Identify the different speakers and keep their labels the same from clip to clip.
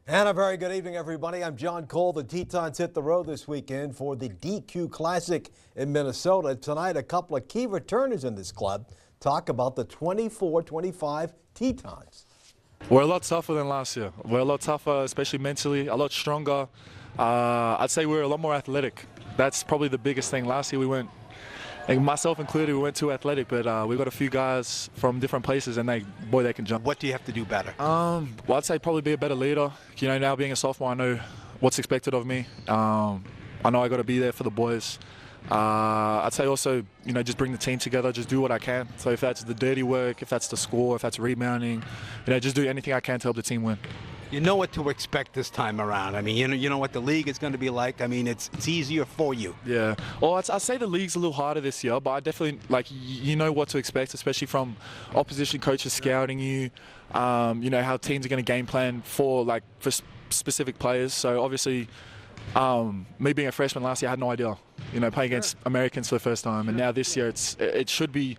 Speaker 1: And a very good evening, everybody. I'm John Cole. The Tetons hit the road this weekend for the DQ Classic in Minnesota. Tonight, a couple of key returners in this club talk about the 24-25 Tetons.
Speaker 2: We're a lot tougher than last year. We're a lot tougher, especially mentally, a lot stronger. I'd say we're a lot more athletic. That's probably the biggest thing. Last year we weren't, and myself included, we weren't too athletic, but we got a few guys from different places, and they can jump.
Speaker 3: What do you have to do better?
Speaker 2: Well, I'd say probably be a better leader. You know, now being a sophomore, I know what's expected of me. I know I got to be there for the boys. I'd say also, you know, just bring the team together, just do what I can. So if that's the dirty work, if that's the score, if that's rebounding, you know, just do anything I can to help the team win.
Speaker 3: You know what to expect this time around. I mean, you know what the league is going to be like. I mean, it's easier for you.
Speaker 2: Yeah. Well, I'd say the league's a little harder this year, but I definitely, like, you know what to expect, especially from opposition coaches scouting you. You know how teams are going to game plan for specific players. So obviously, me being a freshman last year, I had no idea. You know, playing against Americans for the first time, and now this year it should be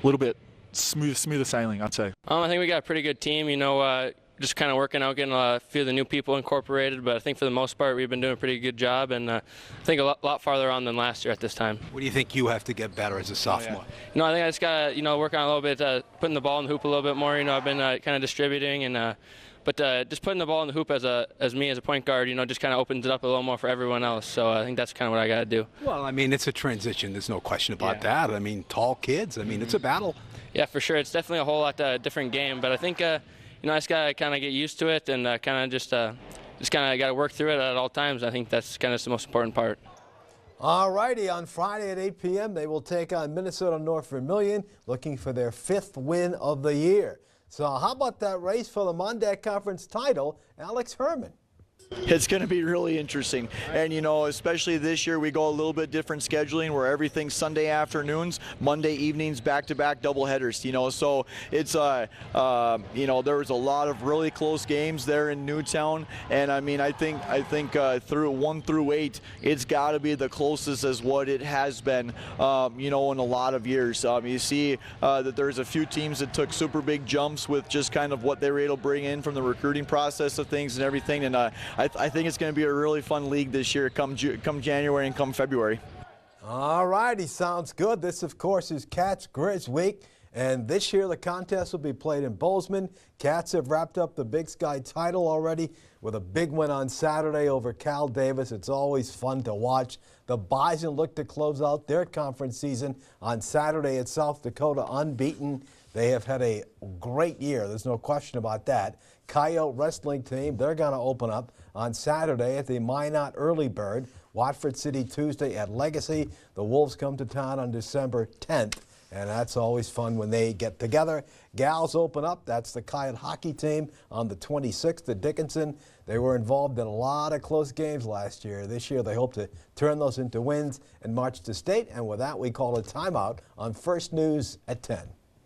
Speaker 2: a little bit smoother sailing, I'd say.
Speaker 4: I think we got a pretty good team. You know, just kind of working out, getting a few of the new people incorporated, but I think for the most part we've been doing a pretty good job, and I think a lot farther on than last year at this time.
Speaker 3: What do you think you have to get better as a sophomore?
Speaker 4: You know, I think I just got to, work on a little bit, putting the ball in the hoop a little bit more. You know, I've been kind of distributing, and but just putting the ball in the hoop as me as a point guard, just kind of opens it up a little more for everyone else. So I think that's kind of what I got to do.
Speaker 3: Well, I mean, it's a transition. There's no question about that. I mean, tall kids. I mean, it's a battle.
Speaker 4: Yeah, for sure. It's definitely a whole lot different game, but I think I just got to kind of get used to it and kind of just kind of got to work through it at all times. I think that's kind of the most important part.
Speaker 1: All righty, on Friday at 8 p.m., they will take on Minnesota North Vermilion, looking for their 5th win of the year. So how about that race for the Monday Conference title, Alex Herman?
Speaker 5: It's going to be really interesting, and especially this year we go a little bit different scheduling where everything's Sunday afternoons, Monday evenings, back-to-back doubleheaders. So it's there was a lot of really close games there in Newtown, and I mean I think through 1 through 8 it's got to be the closest as what it has been in a lot of years. You see that there's a few teams that took super big jumps with just kind of what they were able to bring in from the recruiting process of things and everything, and I think it's going to be a really fun league this year come January and come February.
Speaker 1: All righty, sounds good. This, of course, is Cats Grizz Week, and this year the contest will be played in Bozeman. Cats have wrapped up the Big Sky title already with a big win on Saturday over Cal Davis. It's always fun to watch. The Bison look to close out their conference season on Saturday at South Dakota unbeaten. They have had a great year. There's no question about that. Coyote wrestling team, they're going to open up on Saturday at the Minot Early Bird. Watford City Tuesday at Legacy. The Wolves come to town on December 10th, and that's always fun when they get together. Gals open up. That's the Coyote hockey team on the 26th at Dickinson. They were involved in a lot of close games last year. This year they hope to turn those into wins and march to state. And with that, we call a timeout on First News at 10.